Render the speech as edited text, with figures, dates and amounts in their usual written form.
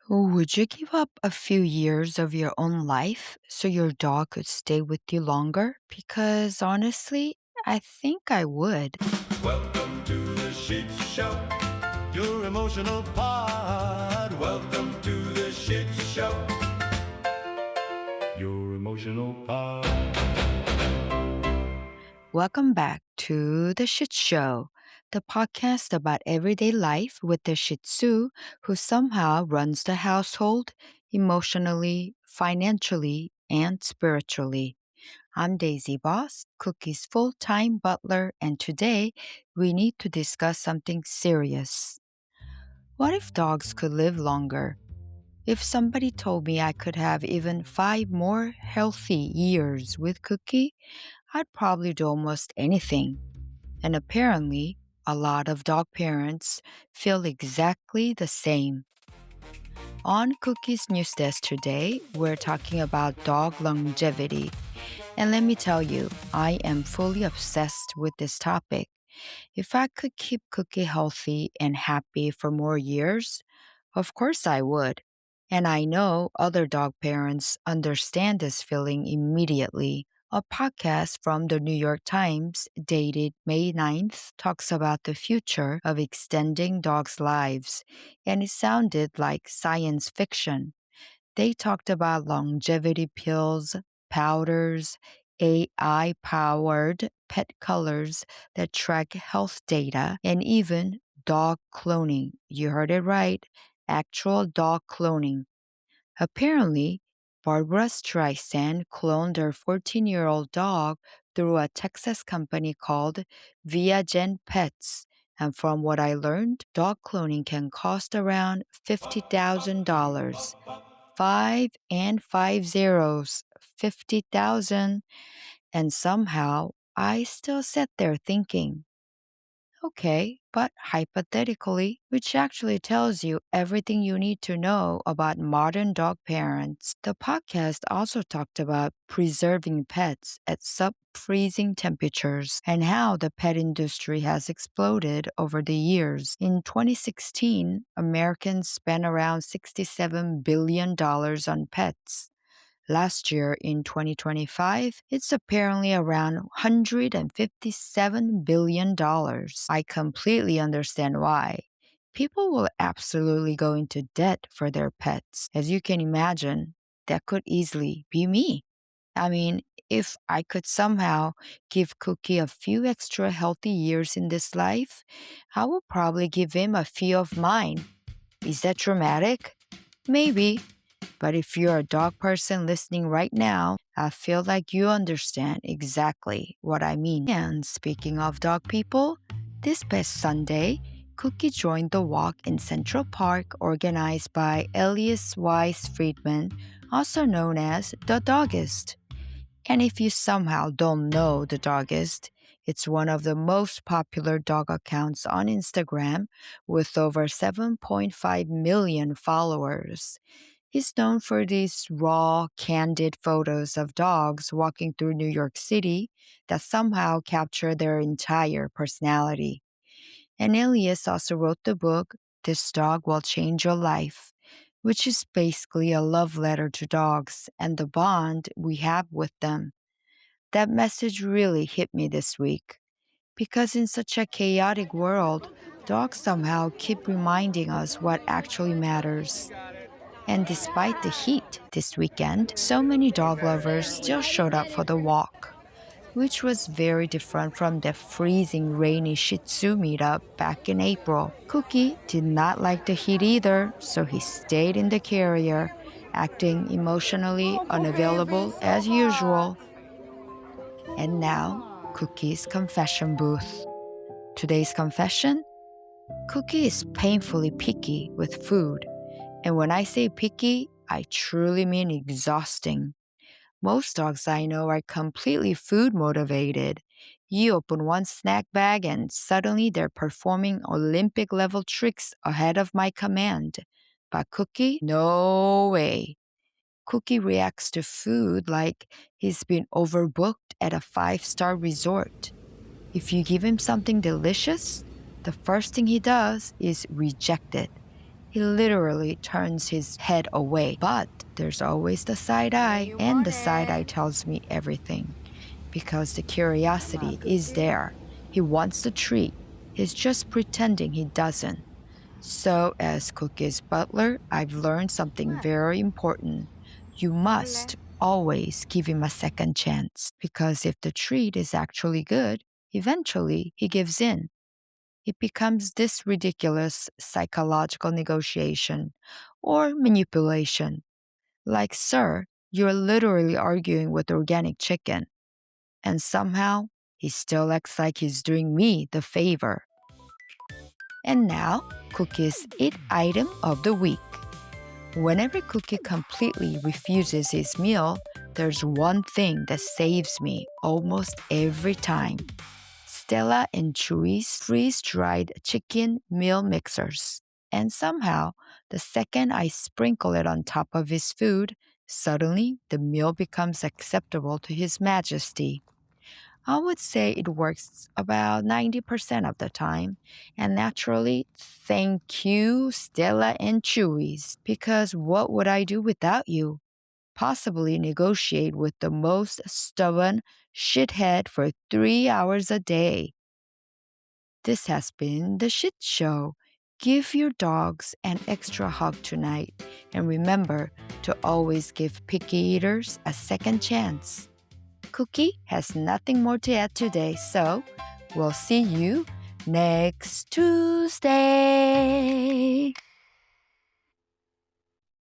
Would you give up a few years of your own life so your dog could stay with you longer? Because honestly, I think I would. Welcome to the ShihtZ Show, your emotional pod. Welcome to the ShihtZ Show, your emotional pod. Welcome back to the ShihtZ Show, the podcast about everyday life with the Shih Tzu who somehow runs the household emotionally, financially, and spiritually. I'm Daisy Boss, Cookie's full time butler, and today we need to discuss something serious. What if dogs could live longer? If somebody told me I could have even 5 more healthy years with Cookie, I'd probably do almost anything. And apparently, a lot of dog parents feel exactly the same. On Cookie's News Desk today, we're talking about dog longevity. And let me tell you, I am fully obsessed with this topic. If I could keep Cookie healthy and happy for more years, of course I would. And I know other dog parents understand this feeling immediately. A podcast from the New York Times, dated May 9th, talks about the future of extending dogs' lives, and it sounded like science fiction. They talked about longevity pills, powders, AI powered pet colors that track health data, and even dog cloning. You heard it right, actual dog cloning. Apparently, Barbara Streisand cloned her 14-year-old dog through a Texas company called Viagen Pets. And from what I learned, dog cloning can cost around $50,000. Five and five zeros, 50,000. And somehow I still sat there thinking, okay, but hypothetically, which actually tells you everything you need to know about modern dog parents. The podcast also talked about preserving pets at sub-freezing temperatures and how the pet industry has exploded over the years. In 2016, Americans spent around $67 billion on pets. Last year, in 2025, it's apparently around $157 billion. I completely understand why. People will absolutely go into debt for their pets. As you can imagine, that could easily be me. I mean, if I could somehow give Cookie a few extra healthy years in this life, I will probably give him a few of mine. Is that dramatic? Maybe. But if you're a dog person listening right now, I feel like you understand exactly what I mean. And speaking of dog people, this past Sunday, Cookie joined the walk in Central Park organized by Elias Weiss Friedman, also known as the Dogist. And if you somehow don't know the Dogist, it's one of the most popular dog accounts on Instagram with over 7.5 million followers. He's known for these raw, candid photos of dogs walking through New York City that somehow capture their entire personality. And Elias also wrote the book, This Dog Will Change Your Life, which is basically a love letter to dogs and the bond we have with them. That message really hit me this week because in such a chaotic world, dogs somehow keep reminding us what actually matters. And despite the heat this weekend, so many dog lovers still showed up for the walk, which was very different from the freezing rainy Shih Tzu meetup back in April. Cookie did not like the heat either, so he stayed in the carrier, acting emotionally unavailable as usual. And now, Cookie's confession booth. Today's confession? Cookie is painfully picky with food. And when I say picky, I truly mean exhausting. Most dogs I know are completely food motivated. You open one snack bag and suddenly they're performing Olympic level tricks ahead of my command. But Cookie, no way. Cookie reacts to food like he's been overbooked at a 5-star resort. If you give him something delicious, the first thing he does is reject it. he literally turns his head away. But there's always the side eye, and the side eye tells me everything. Because the curiosity is there. He wants the treat. He's just pretending he doesn't. So as Cookie's butler, I've learned something very important. You must always give him a second chance. Because if the treat is actually good, eventually he gives in. It becomes this ridiculous psychological negotiation or manipulation. Like, sir, you're literally arguing with organic chicken. And somehow, he still acts like he's doing me the favor. And now, Cookie's Eat Item of the Week. Whenever Cookie completely refuses his meal, there's one thing that saves me almost every time. Stella and Chewy's freeze-dried chicken meal mixers. And somehow, the second I sprinkle it on top of his food, suddenly the meal becomes acceptable to His Majesty. I would say it works about 90% of the time. And naturally, thank you, Stella and Chewy's, because what would I do without you? Possibly negotiate with the most stubborn shithead for 3 hours a day. This has been the ShihtZ Show. Give your dogs an extra hug tonight, and remember to always give picky eaters a second chance. Cookie has nothing more to add today, so we'll see you next Tuesday.